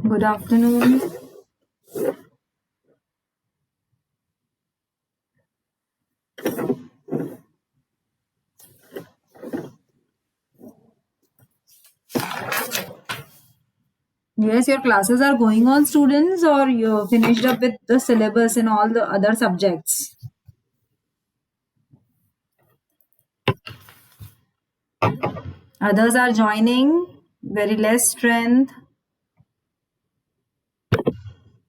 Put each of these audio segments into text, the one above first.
Good afternoon. Yes, your classes are going on, students, or you finished up with the syllabus and all the other subjects? Others are joining, very less strength.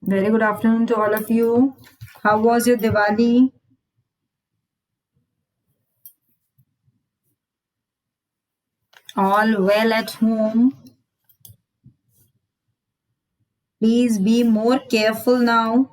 Very good afternoon to all of you. How was your Diwali? All well at home? Please be more careful now.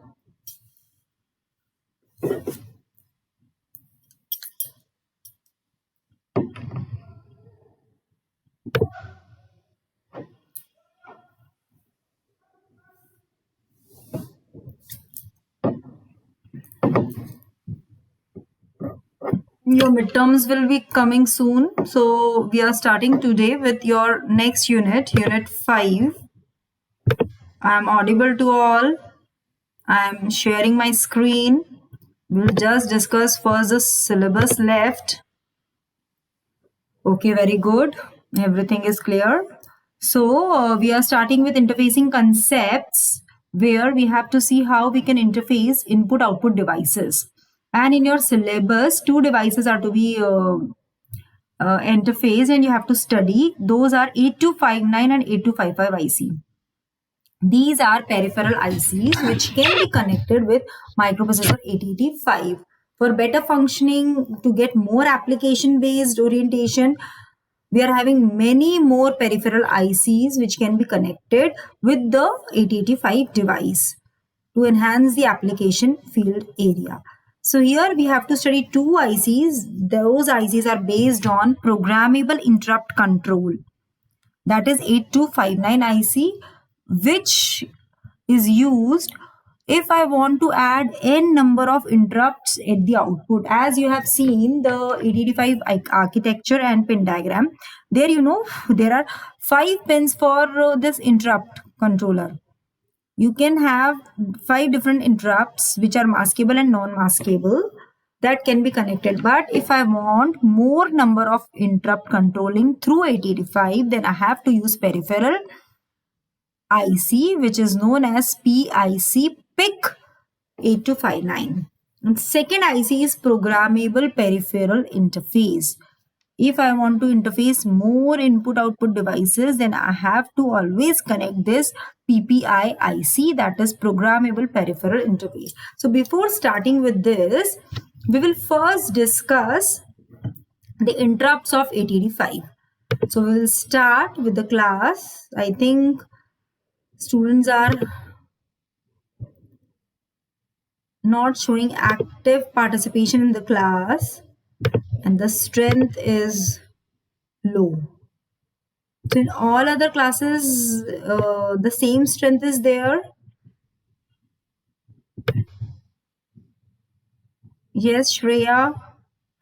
Your midterms will be coming soon. So, we are starting today with your next unit, Unit 5. I am audible to all. I am sharing my screen. We'll just discuss first the syllabus left. Okay, very good. Everything is clear. So, we are starting with interfacing concepts where we have to see how we can interface input output devices. And in your syllabus, two devices are to be interfaced and you have to study. Those are 8259 and 8255 IC. These are peripheral ICs which can be connected with microprocessor 8085. For better functioning, to get more application based orientation, we are having many more peripheral ICs which can be connected with the 8085 device to enhance the application field area. So here we have to study two ICs. Those ICs are based on programmable interrupt control. That is 8259 IC, which is used if I want to add n number of interrupts at the output. As you have seen the 8085 architecture and pin diagram, there there are 5 pins for this interrupt controller. You can have 5 different interrupts which are maskable and non-maskable that can be connected. But if I want more number of interrupt controlling through 8085, then I have to use peripheral IC, which is known as PIC 8259. And second IC is programmable peripheral interface. If I want to interface more input output devices, then I have to always connect this PPI IC, that is programmable peripheral interface. So before starting with this, we will first discuss the interrupts of 8085. So we will start with the class. I think students are not showing active participation in the class and the strength is low. So in all other classes, the same strength is there. Yes, Shreya,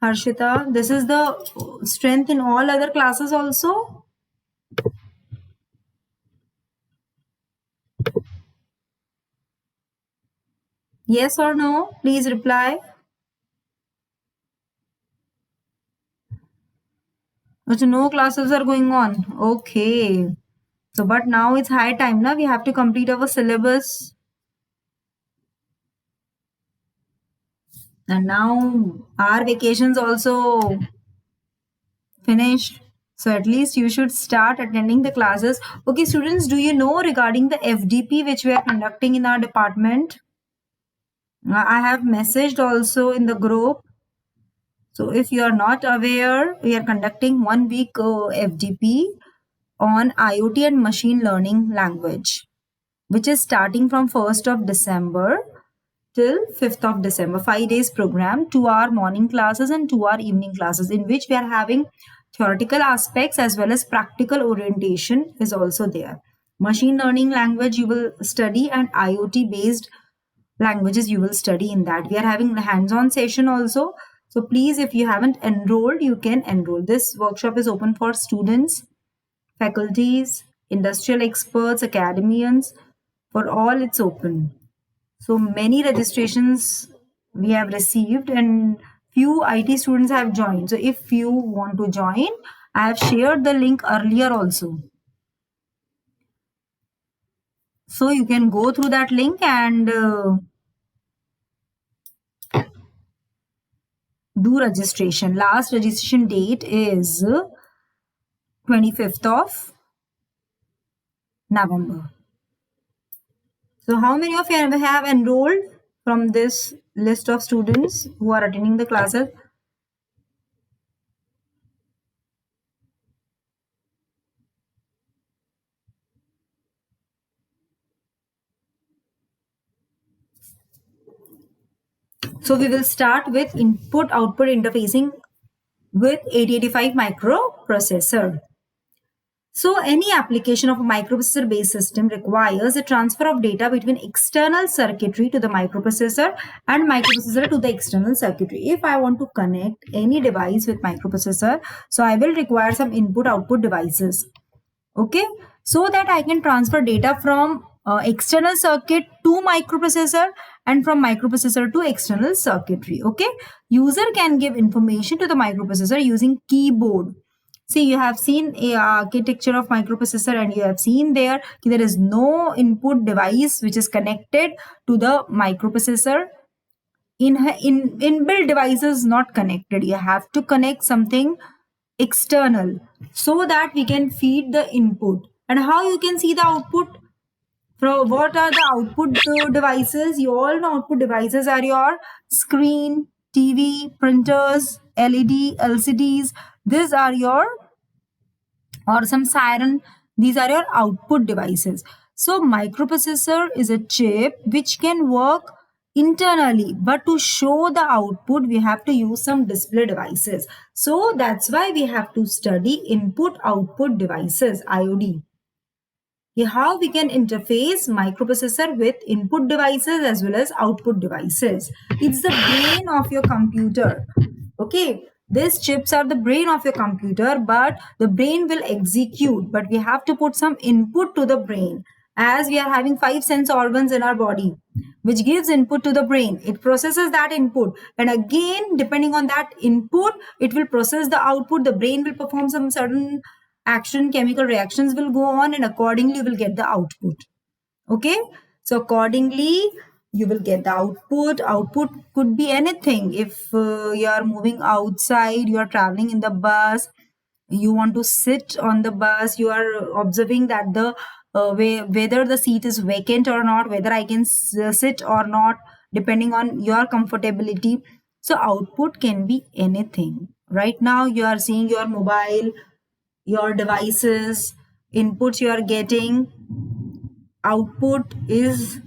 Harshita, this is the strength in all other classes also. Yes or no? Please reply. So no classes are going on. Okay. So but now it's high time now. We have to complete our syllabus. And now our vacations also finished. So at least you should start attending the classes. Okay, students, do you know regarding the FDP which we are conducting in our department? I have messaged also in the group. So if you are not aware, we are conducting 1 week FDP on IoT and machine learning language, which is starting from 1st of December till 5th of December. 5 days program, 2-hour morning classes and 2-hour evening classes, in which we are having theoretical aspects as well as practical orientation is also there. Machine learning language you will study and IoT based languages you will study in that. We are having a hands-on session also. So please, if you haven't enrolled, you can enroll. This workshop is open for students, faculties, industrial experts, academians, For all, it's open. So many registrations we have received and few IT students have joined. So if you want to join, I have shared the link earlier also. So you can go through that link and do registration. Last registration date is 25th of November. So how many of you have enrolled from this list of students who are attending the classes? So we will start with input-output interfacing with 8085 microprocessor. So any application of a microprocessor based system requires a transfer of data between external circuitry to the microprocessor and microprocessor to the external circuitry. If I want to connect any device with microprocessor, so I will require some input output devices. Okay, so that I can transfer data from external circuit to microprocessor and from microprocessor to external circuitry. Okay, user can give information to the microprocessor using keyboard. See, you have seen a architecture of microprocessor and you have seen there is no input device which is connected to the microprocessor. In inbuilt devices not connected, you have to connect something external so that we can feed the input. And how you can see the output? From what are the output devices? You all know output devices are your screen, TV, printers, LED, LCDs. These are your, or some siren. These are your output devices. So microprocessor is a chip which can work internally, but to show the output we have to use some display devices. So that's why we have to study input output devices, IOD. How we can interface microprocessor with input devices as well as output devices. It's the brain of your computer. Okay, these chips are the brain of your computer, but the brain will execute, but we have to put some input to the brain. As we are having 5 sense organs in our body which gives input to the brain, it processes that input, and again depending on that input it will process the output. The brain will perform some certain action, chemical reactions will go on, and accordingly you will get the output. Okay, so accordingly you will get the output could be anything. If you are moving outside, you are traveling in the bus, you want to sit on the bus, you are observing that the whether the seat is vacant or not, whether I can sit or not, depending on your comfortability. So output can be anything. Right now you are seeing your mobile, your devices, inputs you are getting. Output is,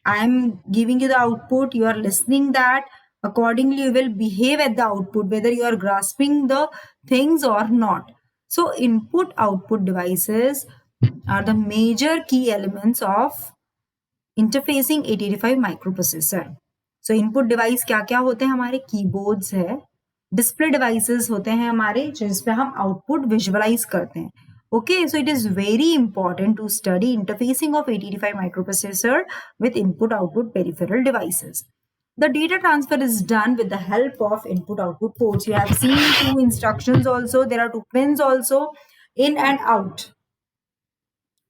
I'm giving you the output, you are listening that, accordingly you will behave at the output whether you are grasping the things or not. So input output devices are the major key elements of interfacing 8085 microprocessor. So input device क्या क्या होते हैं हमारे? Keyboards है, display devices होते हैं हमारे जिसपे हम आउटपुट विजुअलाइज करते हैं. Okay, so it is very important to study interfacing of 8085 microprocessor with input output peripheral devices. The data transfer is done with the help of input output ports. You have seen two instructions also. There are two pins also, in and out.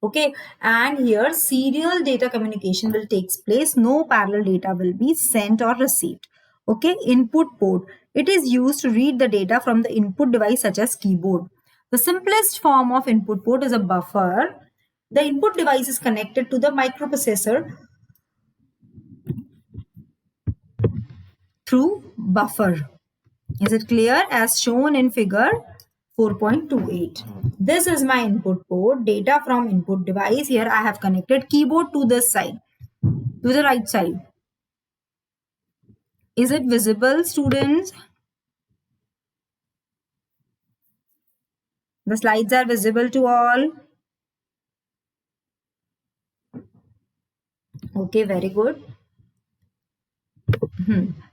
Okay, and here serial data communication will take place. No parallel data will be sent or received. Okay, input port. It is used to read the data from the input device such as keyboard. The simplest form of input port is a buffer. The input device is connected to the microprocessor through buffer. Is it clear? As shown in figure 4.28. This is my input port, data from input device. Here I have connected keyboard to this side, to the right side. Is it visible, students? The slides are visible to all. Okay, very good.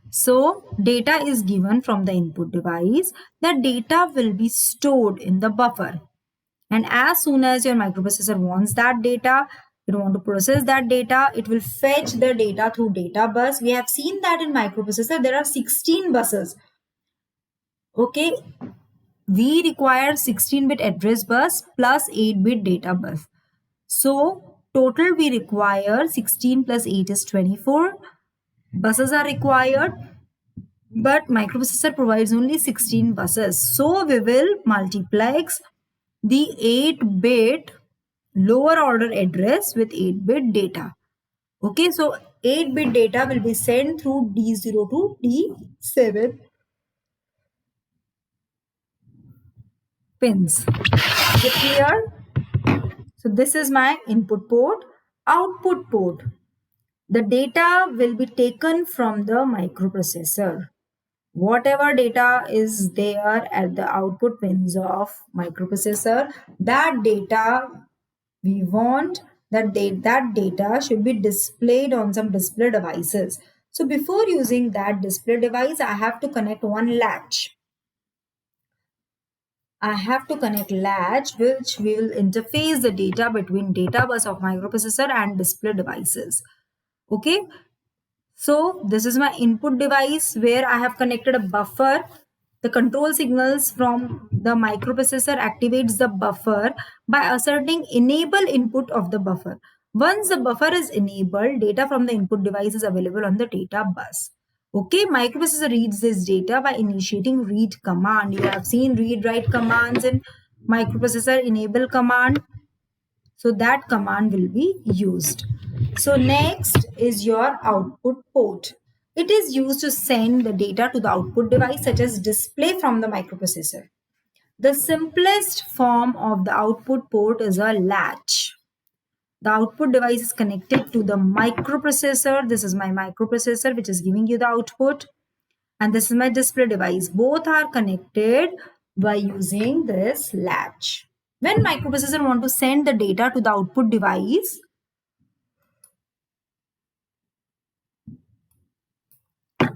So data is given from the input device. The data will be stored in the buffer. And as soon as your microprocessor wants that data, It want to process that data. It will fetch the data through data bus. We have seen that in microprocessor there are 16 buses. Okay, we require 16-bit address bus plus 8-bit data bus. So total we require 16 plus 8 is 24 buses are required, but microprocessor provides only 16 buses. So we will multiplex the 8-bit lower order address with 8-bit data. Okay, so 8-bit data will be sent through D0 to D7 pins. Is it clear? So this is my input port, output port. The data will be taken from the microprocessor. Whatever data is there at the output pins of microprocessor, that data we want that data should be displayed on some display devices. So before using that display device, I have to connect one latch. I have to connect latch which will interface the data between data bus of microprocessor and display devices. Okay, so this is my input device where I have connected a buffer. The control signals from the microprocessor activates the buffer by asserting enable input of the buffer. Once the buffer is enabled, data from the input device is available on the data bus. Okay, microprocessor reads this data by initiating read command. You have seen read write commands in microprocessor enable command. So that command will be used. So next is your output port. It is used to send the data to the output device such as display from the microprocessor. The simplest form of the output port is a latch. The output device is connected to the microprocessor. This is my microprocessor which is giving you the output. And this is my display device. Both are connected by using this latch. When microprocessor want to send the data to the output device,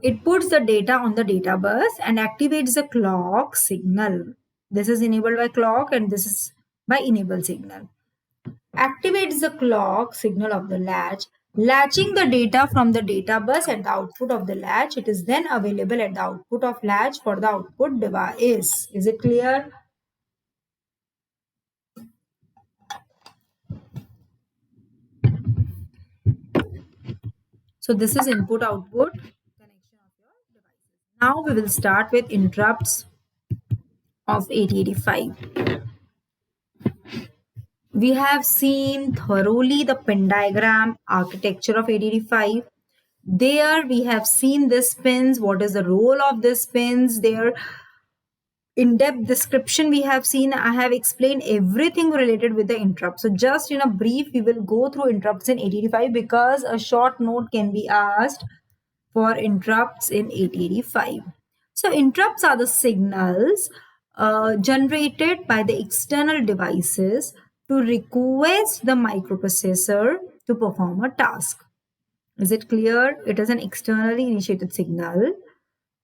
it puts the data on the data bus and activates the clock signal. This is enabled by clock and this is by enable signal. Activates the clock signal of the latch, latching the data from the data bus at the output of the latch. It is then available at the output of latch for the output device. Is it clear? So this is input output connection of your devices. Now we will start with interrupts of 8085. We have seen thoroughly the pin diagram architecture of 8085. There we have seen this pins, what is the role of this pins, their in-depth description we have seen. I have explained everything related with the interrupt. So just in a brief, we will go through interrupts in 8085 because a short note can be asked for interrupts in 8085. So interrupts are the signals generated by the external devices to request the microprocessor to perform a task. Is it clear? It is an externally initiated signal.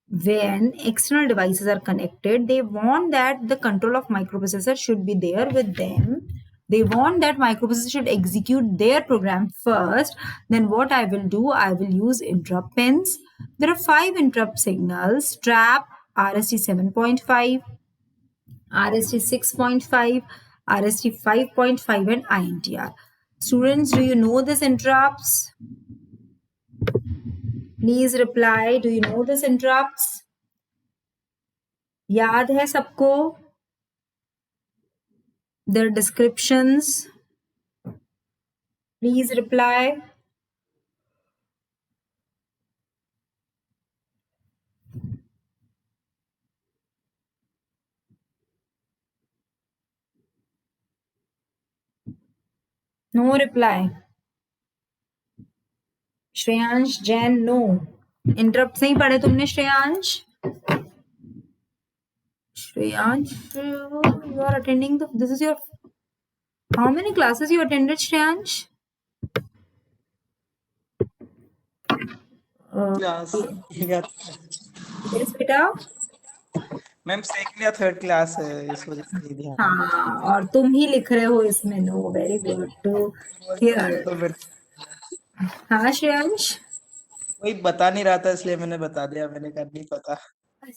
When external devices are connected, they want that the control of microprocessor should be there with them. They want that microprocessor should execute their program first. Then what I will do, I will use interrupt pins. There are 5 interrupt signals: trap, RST 7.5, RST 6.5, RST 5.5 and INTR. Students, do you know these interrupts? Please reply. Do you know these interrupts? याद है सबको? Their descriptions. Please reply. No reply. Shreyansh Jain no. Interrupt नहीं पढ़े तुमने Shreyansh? Shreyansh, you are attending this is your, how many classes you attended, Shreyansh? Class. Yeah. Yes, beta. Ma'am second या third class है, इस वजह से नहीं ध्यान है। हाँ, और तुम ही लिख रहे हो इसमें नो, वेरी गुड टू वो हियर। तो फिर हाँ श्रेयांश। कोई बता नहीं रहा था, इसलिए मैंने बता दिया, मैंने कहा नहीं पता।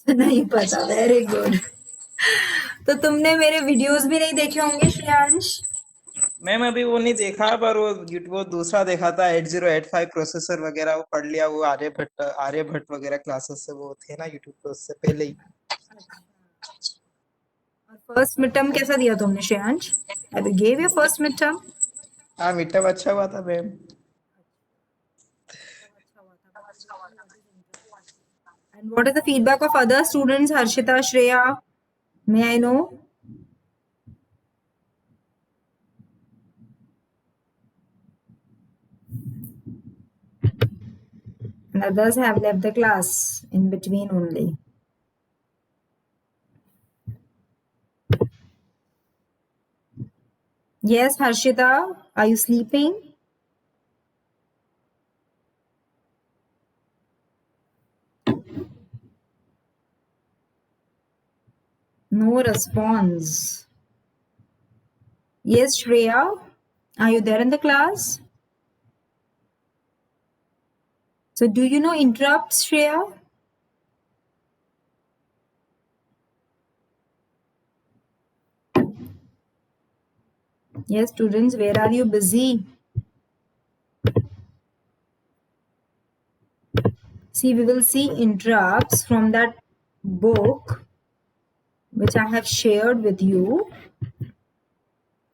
नहीं पता, वेरी गुड। तो तुमने मेरे वीडियोस भी नहीं देखे होंगे श्रेयांश। मैम अभी वो नहीं देखा, पर वो दूसरा देखा था 8085 प्रोसेसर वगैरह, वो पढ़ लिया, वो आर्यभट्ट वगैरह क्लासेस से वो थे ना यूट्यूब पे, उससे पहले ही। और फर्स्ट मिड टर्म कैसा दिया तुमने Shreyansh? I gave your first mid term. हाँ, मिड टर्म अच्छा हुआ था ma'am. And what is the feedback of other students, Harshita, Shreya? May I know? And others have left the class in between only. Yes, Harshita, are you sleeping? No response. Yes, Shreya, are you there in the class? So, do you know interrupts, Shreya? Yes, students, where are you busy? See, we will see interrupts from that book which I have shared with you.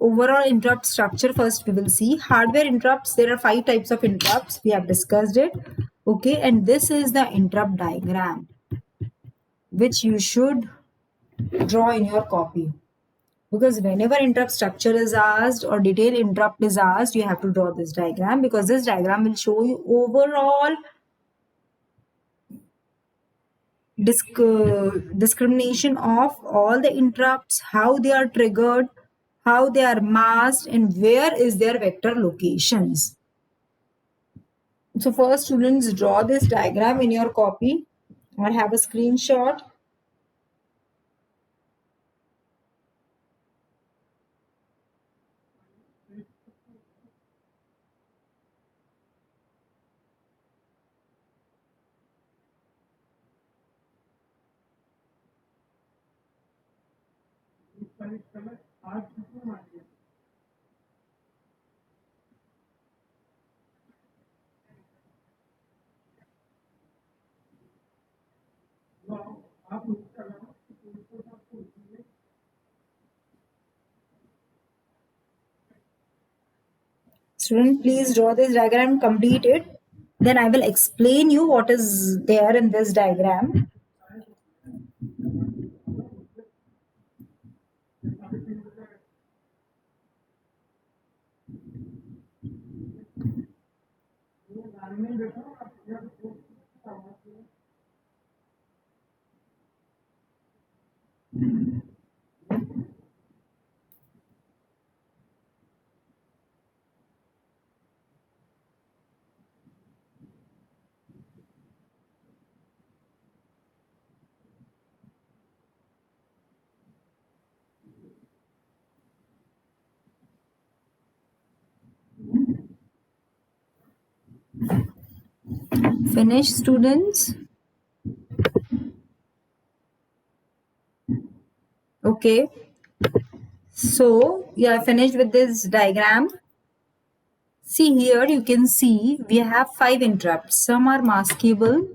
Overall interrupt structure first we will see. Hardware interrupts, there are 5 types of interrupts, we have discussed it. Okay, and this is the interrupt diagram which you should draw in your copy, because whenever interrupt structure is asked or detailed interrupt is asked, you have to draw this diagram, because this diagram will show you overall discrimination of all the interrupts, how they are triggered, how they are masked, and where is their vector locations. So first, students, draw this diagram in your copy or have a screenshot. Student, please draw this diagram, complete it. Then I will explain you what is there in this diagram. Finish, students. Okay. So you are finished with this diagram. See here, you can see we have 5 interrupts. Some are maskable,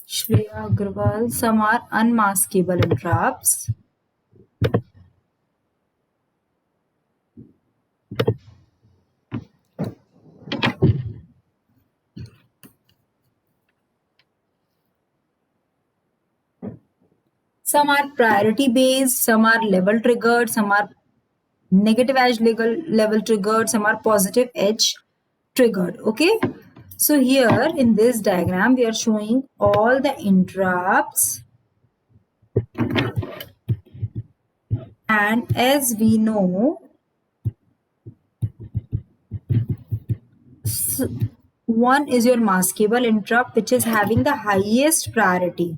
Shreya Agarwal. Some are unmaskable interrupts. Some are priority based, some are level triggered, some are negative edge level triggered, some are positive edge triggered. Okay, so here in this diagram we are showing all the interrupts, and as we know, one is your maskable interrupt which is having the highest priority.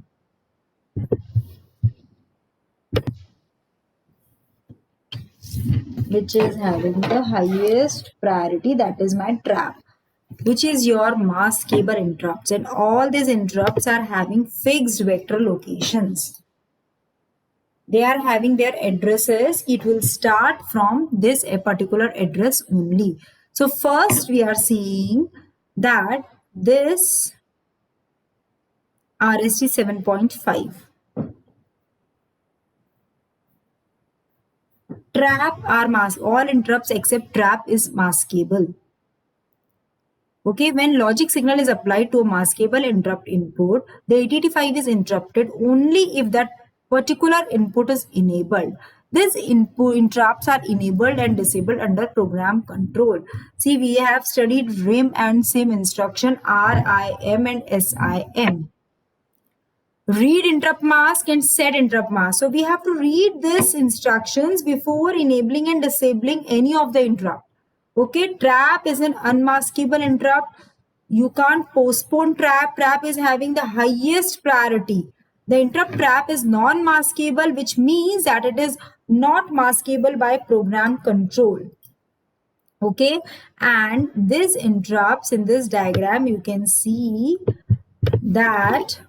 which is having the highest priority, that is my trap, which is your maskable interrupts, and all these interrupts are having fixed vector locations. They are having their addresses. It will start from this a particular address only. So first we are seeing that this RST 7.5 trap are mask, all interrupts except trap is maskable. Okay, when logic signal is applied to a maskable interrupt input, the 885 is interrupted only if that particular input is enabled. These input interrupts are enabled and disabled under program control. See, we have studied RIM and SIM instruction, RIM and SIM. Read interrupt mask and set interrupt mask. So we have to read these instructions before enabling and disabling any of the interrupt. Okay, trap is an unmaskable interrupt. You can't postpone trap. Trap is having the highest priority. The interrupt trap is non-maskable, which means that it is not maskable by program control. Okay, and these interrupts in this diagram, you can see that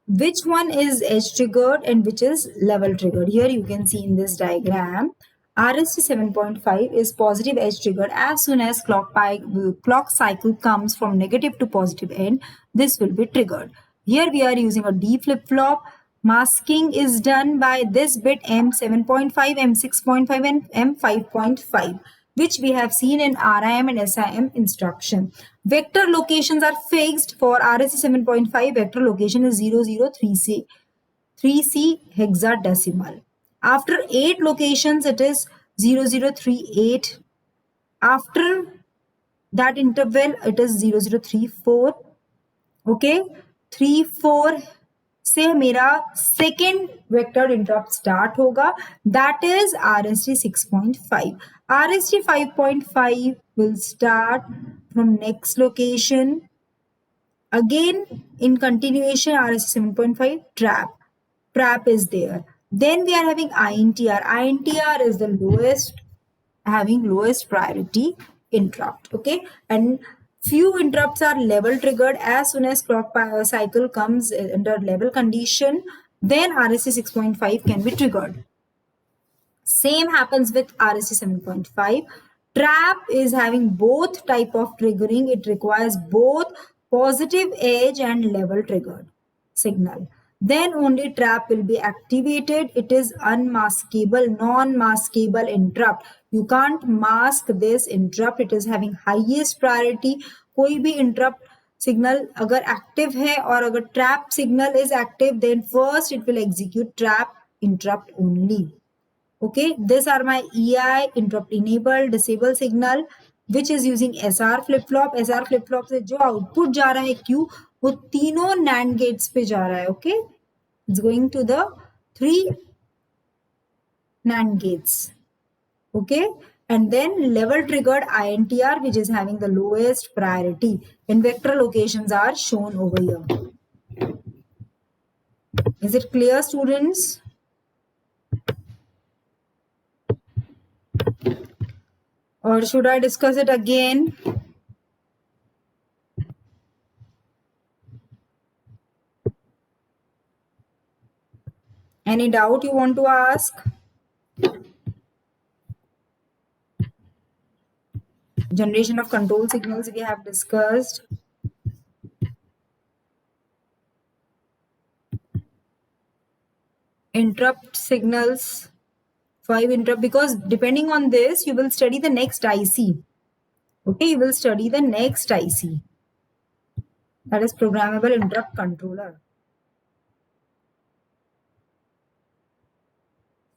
which one is edge triggered and which is level triggered. Here you can see in this diagram, RST 7.5 is positive edge triggered. As soon as clock cycle comes from negative to positive end, this will be triggered. Here we are using a D flip-flop. Masking is done by this bit M7.5, M6.5 and M5.5, which we have seen in RIM and SIM instruction. Vector locations are fixed. For RST 7.5, vector location is 003C, 3C hexadecimal. After 8 locations, it is 0038. After that interval, it is 0034. Okay, 34 से मेरा second vector interrupt start होगा, that is RST 6.5. RST 5.5 will start from next location. Again, in continuation, RST 7.5 trap is there. Then we are having INTR. INTR is the lowest priority interrupt. Okay, and few interrupts are level triggered. As soon as clock cycle comes under level condition, then RST 6.5 can be triggered. Same happens with RST 7.5. Trap is having both type of triggering. It requires both positive edge and level triggered signal. Then only trap will be activated. It is unmaskable, non-maskable interrupt. You can't mask this interrupt. It is having highest priority. कोई भी interrupt signal अगर active है और अगर trap signal is active, then first it will execute trap interrupt only. Okay, these are my EI, interrupt enable, disable signal, which is using SR flip flop. SR flip flop से जो output जा रहा है Q, वो तीनों NAND gates पे जा रहा है. Okay, it's going to the 3 NAND gates. Okay, and then level triggered INTR, which is having the lowest priority, and vector locations are shown over here. Is it clear, students? Or should I discuss it again? Any doubt you want to ask? Generation of control signals we have discussed. Interrupt signals, 5 interrupt, because depending on this, you will study the next IC. Okay, you will study the next IC. That is programmable interrupt controller.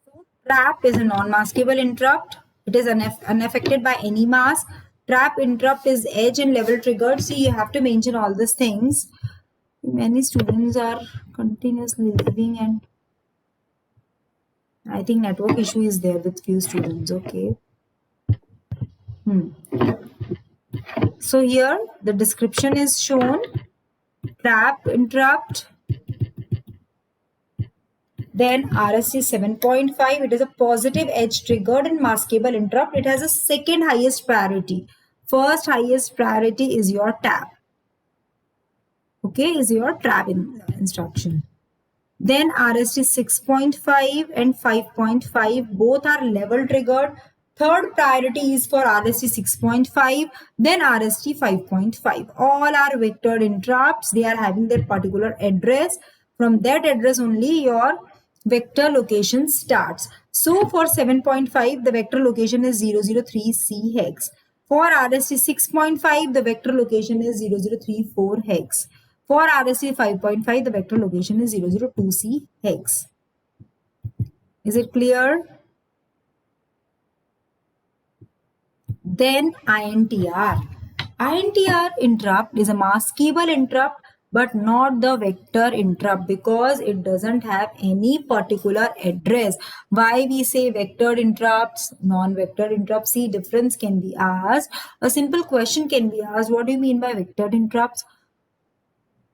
So, trap is a non-maskable interrupt. It is unaffected by any mask. Trap interrupt is edge and level triggered. So you have to mention all these things. Many students are continuously leaving, and I think network issue is there with few students. Okay. So here the description is shown. Trap interrupt. Then RST 7.5, it is a positive edge triggered and maskable interrupt. It has a second highest priority. First highest priority is your tab. Okay, is your tab instruction. Then RST 6.5 and 5.5, both are level triggered. Third priority is for RST 6.5, then RST 5.5. All are vectored interrupts. They are having their particular address. From that address only your vector location starts. So for 7.5, the vector location is 003C hex. For RST 6.5, the vector location is 0034 hex. For RST 5.5, the vector location is 002C hex. Is it clear? Then INTR. INTR interrupt is a maskable interrupt but not the vector interrupt because it doesn't have any particular address. Why we say vectored interrupts, non-vectored interrupts? See, difference can be asked. A simple question can be asked. What do you mean by vectored interrupts?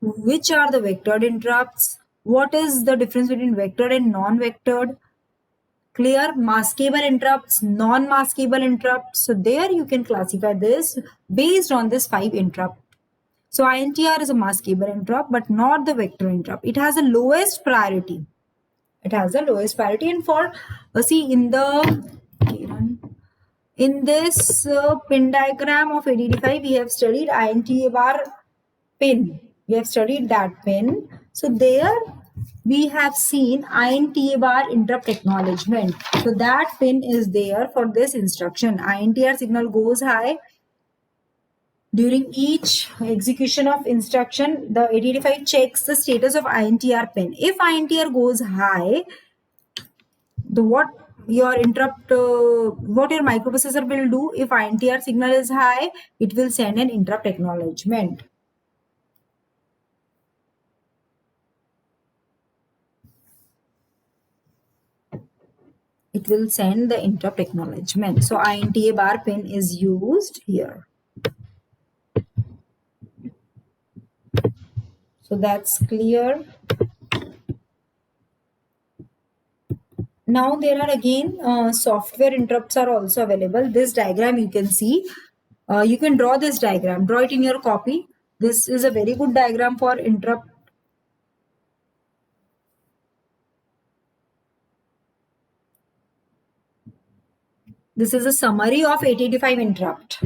Which are the vectored interrupts? What is the difference between vectored and non-vectored? Clear? Maskable interrupts, non-maskable interrupts. So there you can classify this based on this 5 interrupt. So INTR is a maskable interrupt but not the vector interrupt. It has the lowest priority. It has the lowest priority, and for see in this pin diagram of 885 we have studied INTA bar pin. We have studied that pin. So there we have seen INTA bar interrupt acknowledgement. So that pin is there for this instruction. INTR signal goes high. During each execution of instruction, the 885 checks the status of INTR pin. If INTR goes high, what your microprocessor will do, if INTR signal is high, it will send an interrupt acknowledgement. It will send the interrupt acknowledgement. So INTA bar pin is used here. So that's clear. Now there are again software interrupts are also available. This diagram you can see. You can draw this diagram. Draw it in your copy. This is a very good diagram for interrupt. This is a summary of 885 interrupt.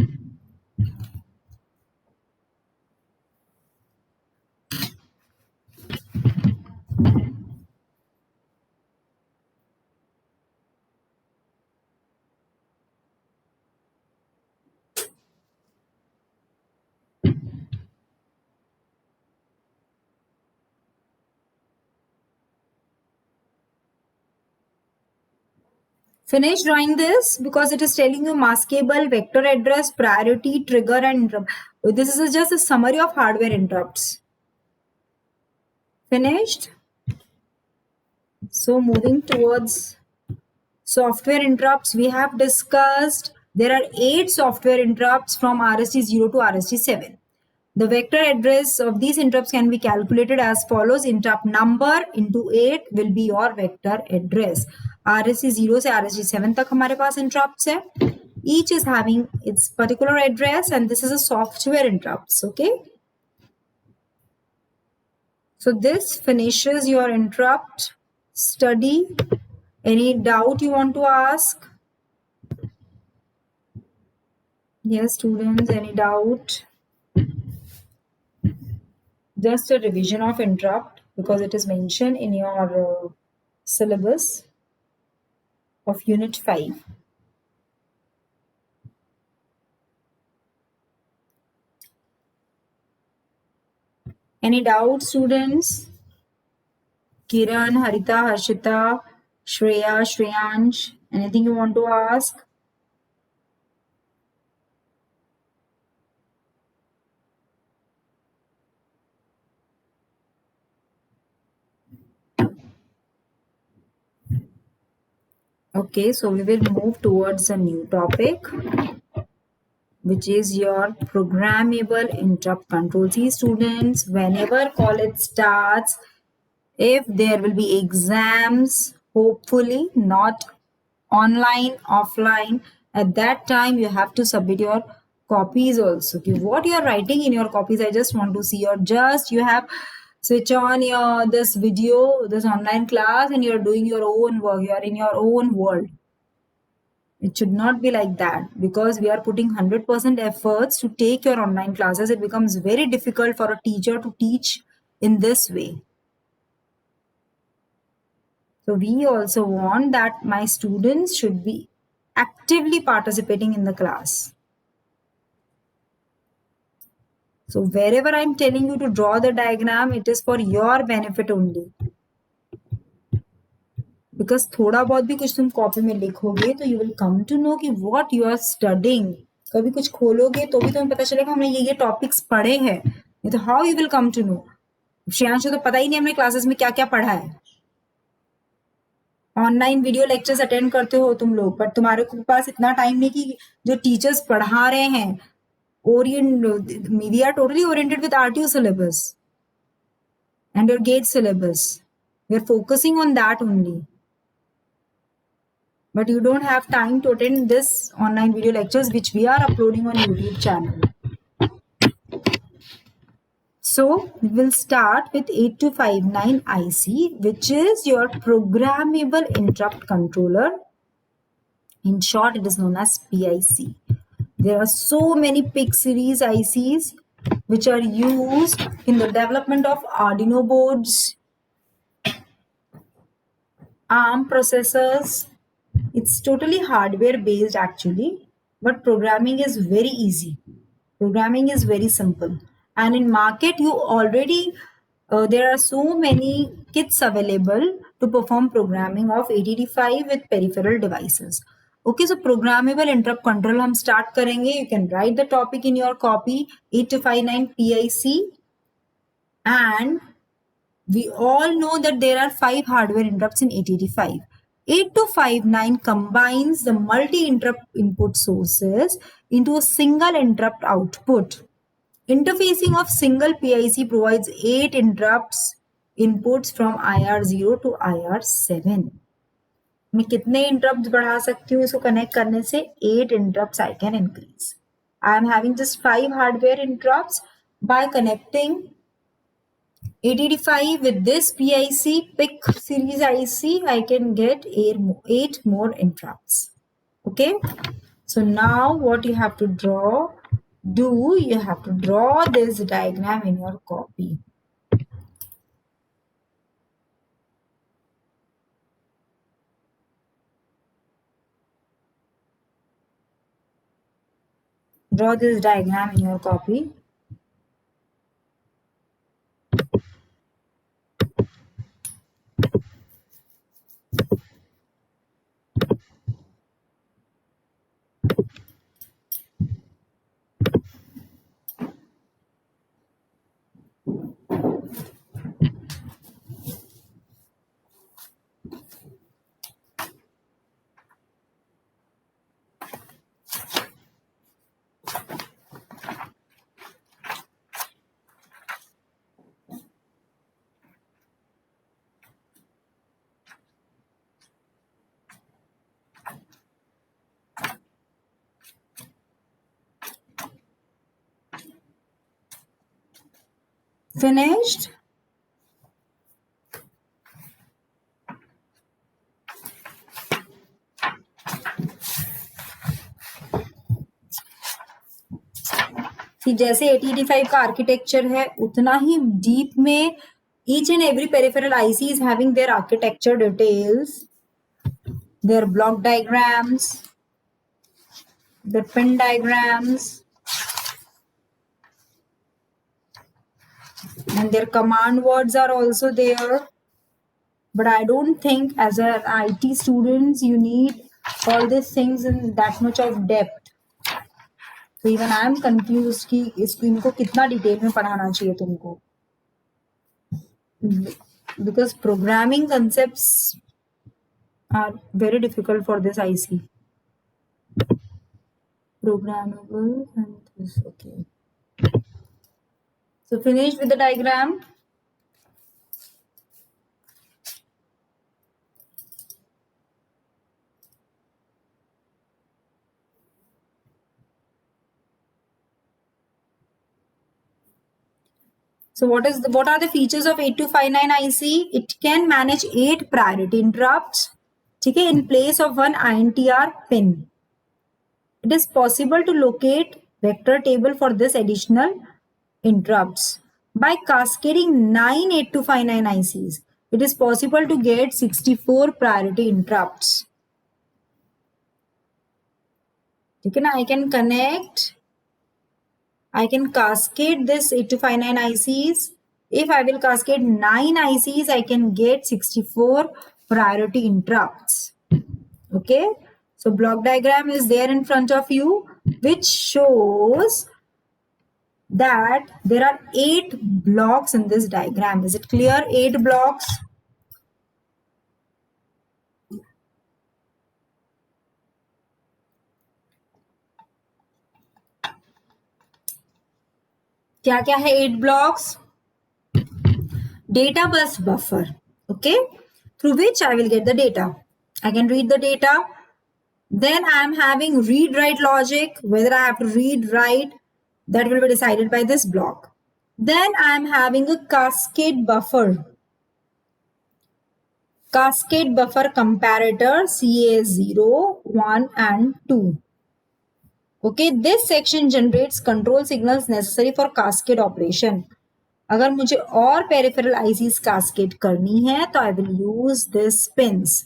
Finish drawing this because it is telling you maskable, vector address, priority, trigger, and interrupt. This is just a summary of hardware interrupts. Finished? So moving towards software interrupts, we have discussed there are 8 software interrupts from RST0 to RST7. The vector address of these interrupts can be calculated as follows. Interrupt number into 8 will be your vector address. RST0 से RST7 तक हमारे पास interrupts है. Each is having its particular address and this is a software interrupts. Okay. So this finishes your interrupt study. Any doubt you want to ask? Yes, students, any doubt? Just a revision of interrupt because it is mentioned in your syllabus of unit 5. Any doubt, students? Kiran, Harita, Harshita, Shreya, Shreyansh, anything you want to ask? Okay, so we will move towards a new topic, which is your programmable interrupt control. See, students, whenever college starts, if there will be exams, hopefully not online, offline, at that time you have to submit your copies also. Okay, what you are writing in your copies, I just want to see. Or just you have switch on your this video, this online class, and you're doing your own work, you are in your own world. It should not be like that, because we are putting 100% efforts to take your online classes. It becomes very difficult for a teacher to teach in this way. So we also want that my students should be actively participating in the class. So wherever I'm telling you to draw the diagram, it is for your benefit only. Because थोड़ा बहुत भी कुछ तुम copy में लिखोगे तो you will come to know कि what you are studying. कभी कुछ खोलोगे तो भी तुम्हें पता चलेगा हमने ये टॉपिक्स पढ़े हैं. नहीं तो how you will come to know. Shreyansh को तो पता ही नहीं हमने क्लासेस में क्या क्या पढ़ा है. ऑनलाइन वीडियो लेक्चर्स अटेंड करते हो तुम लोग, बट तुम्हारे पास इतना टाइम नहीं कि जो टीचर्स पढ़ा रहे हैं we are totally oriented with RTO syllabus and your GATE syllabus. We are focusing on that only. But you don't have time to attend this online video lectures which we are uploading on YouTube channel. So we will start with 8259 IC, which is your programmable interrupt controller. In short, it is known as PIC. There are so many PIC series ICs which are used in the development of Arduino boards, ARM processors. It's totally hardware based actually, but programming is very easy. Programming is very simple. And in market, you already, there are so many kits available to perform programming of 8085 with peripheral devices. Okay, so programmable interrupt control हम start करेंगे. You can write the topic in your copy, 8259 PIC. And we all know that there are 5 hardware interrupts in 8085. 8259 combines the multi-interrupt input sources into a single interrupt output. Interfacing of single PIC provides 8 interrupts inputs from IR0 to IR7. मैं कितने interrupts बढ़ा सकती हूँ इसको connect करने से? 8 interrupts I can increase. I am having just 5 hardware interrupts. By connecting 8085 with this PIC, PIC series IC, I can get 8 more interrupts. Okay. So now what you have to draw, you have to draw this diagram in your copy. Draw this diagram in your copy. Finished? कि जैसे 8085 का architecture है उतना ही deep में each and every peripheral IC is having their architecture details, their block diagrams, their pin diagrams, and their command words are also there. But I don't think as an IT students you need all these things in that much of depth. So even I am confused कि इसको इनको कितना detail में पढ़ाना चाहिए तुमको, because programming concepts are very difficult for this IC. Programmable and this, okay. So finished with the diagram. So what are the features of 8259 IC? It can manage 8 priority interrupts, ठीक है, in place of one INTR pin. It is possible to locate vector table for this additional interrupts. By cascading 9 8259 ICs, it is possible to get 64 priority interrupts. ठीक है ना? I can cascade this 8259 ICs. If I will cascade 9 ICs, I can get 64 priority interrupts. Okay. So block diagram is there in front of you, which shows that there are 8 blocks in this diagram. Is it clear? 8 blocks. क्या क्या है 8 blocks? Data bus buffer, okay, through which I will get the data. I can read the data. Then I am having read write logic. Whether I have to read write, that will be decided by this block. Then I am having a cascade buffer. Cascade buffer comparator CA0, 1 and 2. Okay, this section generates control signals necessary for cascade operation. अगर मुझे और peripheral ICs cascade करनी है तो I will use this pins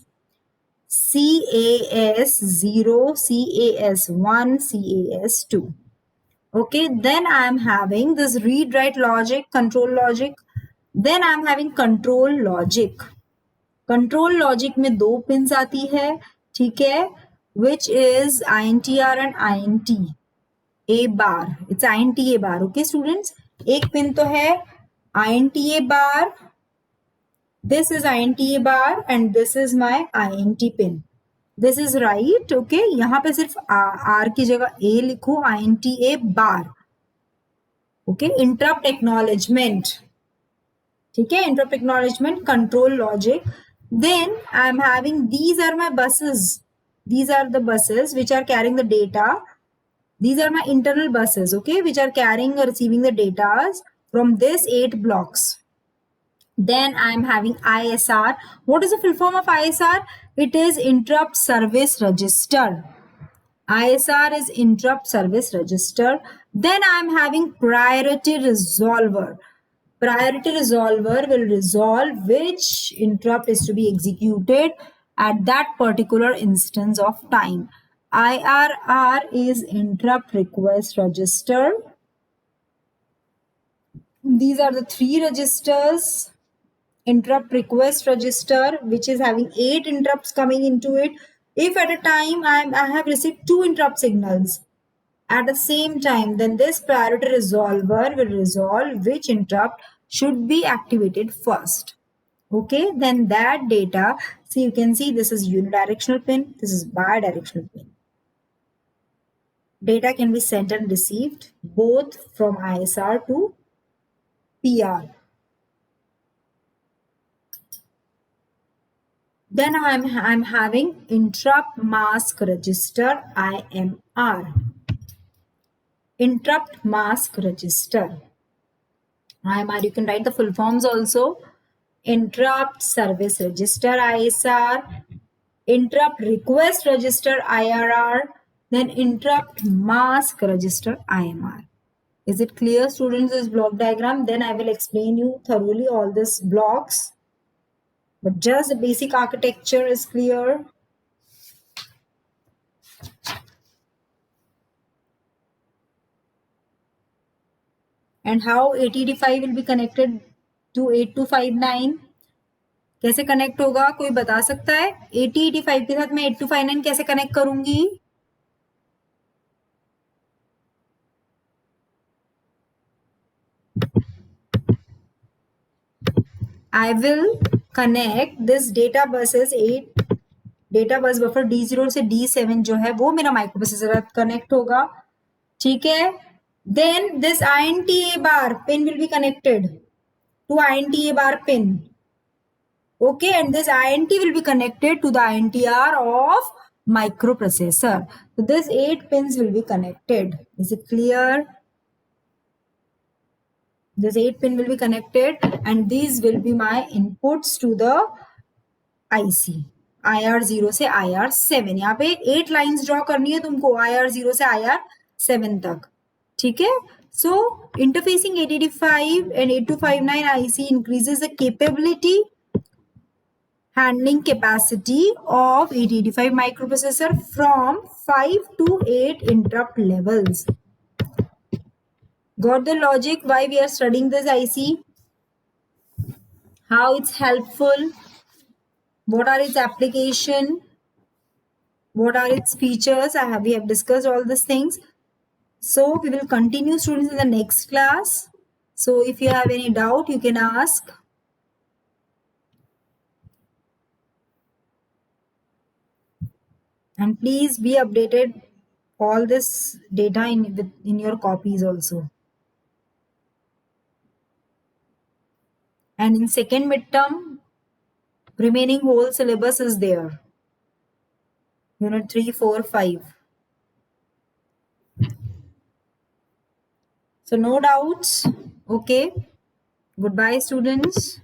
CAS0, CAS1, CAS2. Okay, then I am having this read write logic, control logic. Then I am having control logic. Control logic में 2 pins आती है, ठीक है, which is INTR and INT A bar. It's INT A bar. Okay, students. एक pin तो है INT A bar. This is INT A bar and this is my INT pin. This is right. Okay, यहाँ पे सिर्फ R की जगह A लिखो, INT A bar. Okay, interrupt acknowledgement. ठीक है, interrupt acknowledgement, control logic. Then I am having, these are my buses. These are the buses which are carrying the data. These are my internal buses, okay, which are carrying or receiving the data from this 8 blocks. Then I am having ISR. What is the full form of ISR? It is interrupt service register. ISR is interrupt service register. Then I am having priority resolver. Priority resolver will resolve which interrupt is to be executed at that particular instance of time. IRR is interrupt request register. These are the 3 registers. Interrupt request register, which is having 8 interrupts coming into it. If at a time I have received 2 interrupt signals at the same time, then this priority resolver will resolve which interrupt should be activated first. Okay, then that data, see, you can see this is unidirectional pin, this is bidirectional pin. Data can be sent and received both from ISR to PR. Then I'm having interrupt mask register, IMR. Interrupt mask register. IMR, you can write the full forms also. Interrupt service register, ISR. Interrupt request register, IRR. Then interrupt mask register, IMR. Is it clear, students, this block diagram? Then I will explain you thoroughly all these blocks. But just the basic architecture is clear. And how 8085 will be connected to 8259? कैसे connect होगा, कोई बता सकता है? 8085 के साथ मैं 8259 कैसे कनेक्ट करूंगी? I will connect this data buses 8 data bus buffer D0 से D7 जो है वो मेरा माइक्रोप्रोसेसर कनेक्ट होगा, ठीक है. Then this INTA bar pin will be connected to INTA bar pin. Okay, and this INT will be connected to the INTR of microprocessor. So this 8 pins will be connected. Is it clear? This 8 pin will be connected and these will be my inputs to the IC. IR0 से IR7. यहाँ पे 8 lines draw करनी है तुमको IR0 से IR7 तक. ठीक है. So interfacing 885 and 8259 IC increases the capability, handling capacity of 8085 microprocessor from 5 to 8 interrupt levels. Got the logic why we are studying this IC? How it's helpful? What are its application? What are its features? We have discussed all these things. So we will continue, students, in the next class. So if you have any doubt, you can ask. And please be updated all this data in your copies also. And in second midterm, remaining whole syllabus is there. Unit 3, 4, 5. So no doubts. Okay. Goodbye, students.